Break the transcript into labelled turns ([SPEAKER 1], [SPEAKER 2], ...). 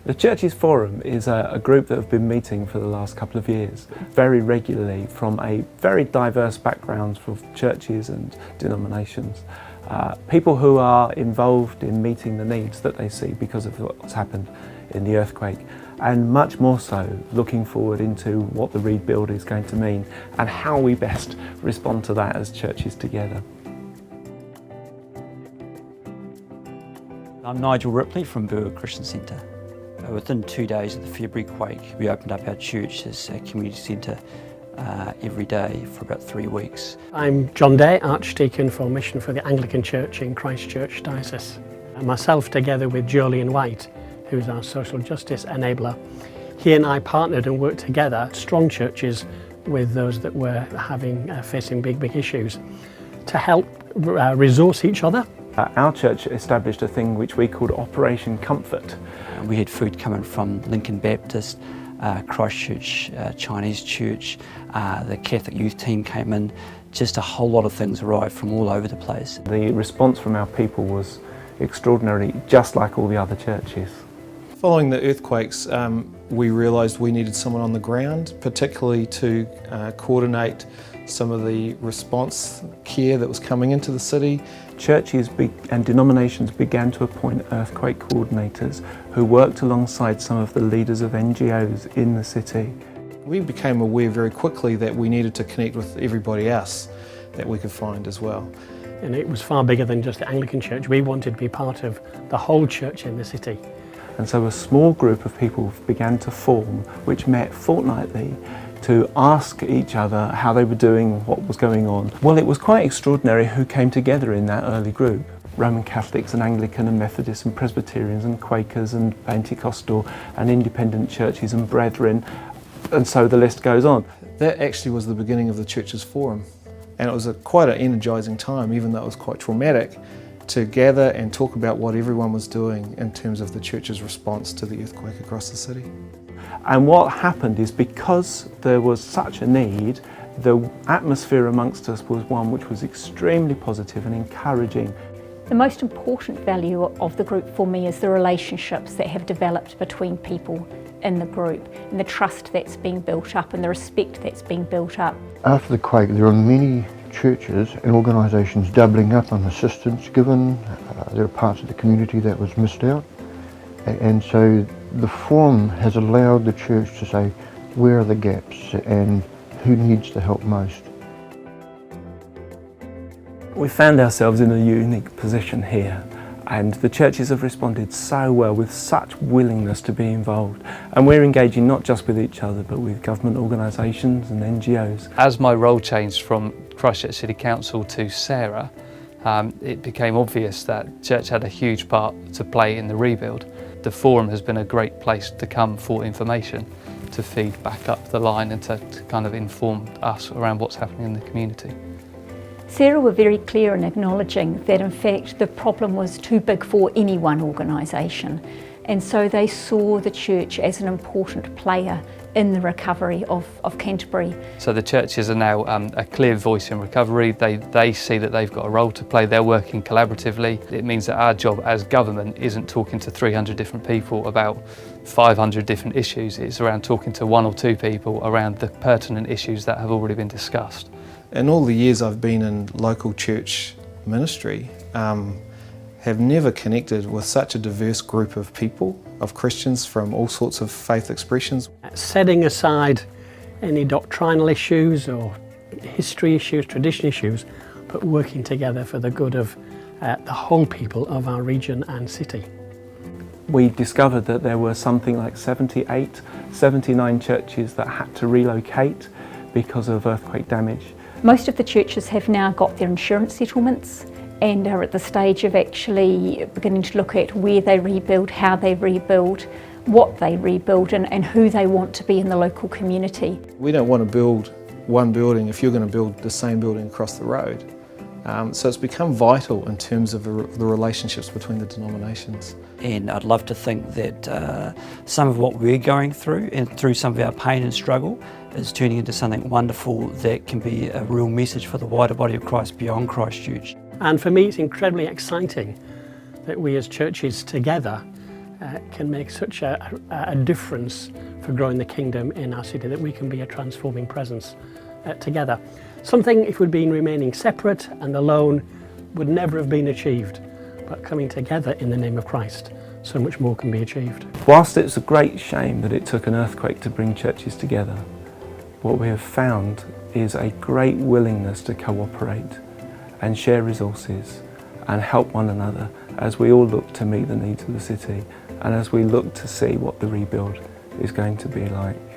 [SPEAKER 1] The Churches Forum is a group that have been meeting for the last couple of years, very regularly, from a very diverse background of churches and denominations. People who are involved in meeting the needs that they see because of what's happened in the earthquake, and much more so looking forward into what the rebuild is going to mean and how we best respond to that as churches together.
[SPEAKER 2] I'm Nigel Ripley from Burwood Christian Centre. Within 2 days of the February quake, we opened up our church as a community centre every day for about 3 weeks.
[SPEAKER 3] I'm John Day, Archdeacon for Mission for the Anglican Church in Christchurch Diocese. And myself, together with Julian White, who's our social justice enabler, he and I partnered and worked together, strong churches with those that were facing big issues, to help resource each other.
[SPEAKER 1] Our church established a thing which we called Operation Comfort.
[SPEAKER 2] We had food coming from Lincoln Baptist, Christchurch Chinese Church, the Catholic youth team came in, just a whole lot of things arrived from all over the place.
[SPEAKER 1] The response from our people was extraordinary, just like all the other churches.
[SPEAKER 4] Following the earthquakes, we realised we needed someone on the ground, particularly to coordinate some of the response care that was coming into the city.
[SPEAKER 1] Churches and denominations began to appoint earthquake coordinators who worked alongside some of the leaders of NGOs in the city.
[SPEAKER 4] We became aware very quickly that we needed to connect with everybody else that we could find as well.
[SPEAKER 3] And it was far bigger than just the Anglican Church. We wanted to be part of the whole church in the city.
[SPEAKER 1] And so a small group of people began to form, which met fortnightly to ask each other how they were doing, what was going on. Well, it was quite extraordinary who came together in that early group. Roman Catholics and Anglican and Methodist and Presbyterians and Quakers and Pentecostal and independent churches and Brethren, and so the list goes on.
[SPEAKER 4] That actually was the beginning of the Churches Forum, and it was quite an energising time, even though it was quite traumatic, to gather and talk about what everyone was doing in terms of the church's response to the earthquake across the city.
[SPEAKER 1] And what happened is, because there was such a need, the atmosphere amongst us was one which was extremely positive and encouraging.
[SPEAKER 5] The most important value of the group for me is the relationships that have developed between people in the group, and the trust that's being built up and the respect that's being built up.
[SPEAKER 6] After the quake, there are many churches and organisations doubling up on assistance given. There are parts of the community that was missed out, and so the forum has allowed the church to say where are the gaps and who needs the help most.
[SPEAKER 1] We found ourselves in a unique position here, and the churches have responded so well with such willingness to be involved, and we're engaging not just with each other but with government organisations and NGOs.
[SPEAKER 7] As my role changed from Christchurch City Council to Sarah, it became obvious that church had a huge part to play in the rebuild. The forum has been a great place to come for information, to feed back up the line and to kind of inform us around what's happening in the community.
[SPEAKER 5] Sarah were very clear in acknowledging that in fact the problem was too big for any one organisation, and so they saw the church as an important player in the recovery of Canterbury.
[SPEAKER 7] So the churches are now a clear voice in recovery. They see that they've got a role to play. They're working collaboratively. It means that our job as government isn't talking to 300 different people about 500 different issues. It's around talking to 1 or 2 people around the pertinent issues that have already been discussed.
[SPEAKER 4] In all the years I've been in local church ministry, have never connected with such a diverse group of people, of Christians from all sorts of faith expressions.
[SPEAKER 3] Setting aside any doctrinal issues or history issues, tradition issues, but working together for the good of the whole people of our region and city.
[SPEAKER 1] We discovered that there were something like 78, 79 churches that had to relocate because of earthquake damage.
[SPEAKER 5] Most of the churches have now got their insurance settlements and are at the stage of actually beginning to look at where they rebuild, how they rebuild, what they rebuild, and who they want to be in the local community.
[SPEAKER 4] We don't want to build one building if you're going to build the same building across the road. So it's become vital in terms of the relationships between the denominations.
[SPEAKER 2] And I'd love to think that some of what we're going through and through some of our pain and struggle is turning into something wonderful that can be a real message for the wider body of Christ beyond Christchurch.
[SPEAKER 3] And for me it's incredibly exciting that we as churches together can make such a difference for growing the kingdom in our city, that we can be a transforming presence together. Something, if we'd been remaining separate and alone, would never have been achieved. But coming together in the name of Christ, so much more can be achieved.
[SPEAKER 1] Whilst it's a great shame that it took an earthquake to bring churches together, what we have found is a great willingness to cooperate and share resources and help one another as we all look to meet the needs of the city and as we look to see what the rebuild is going to be like.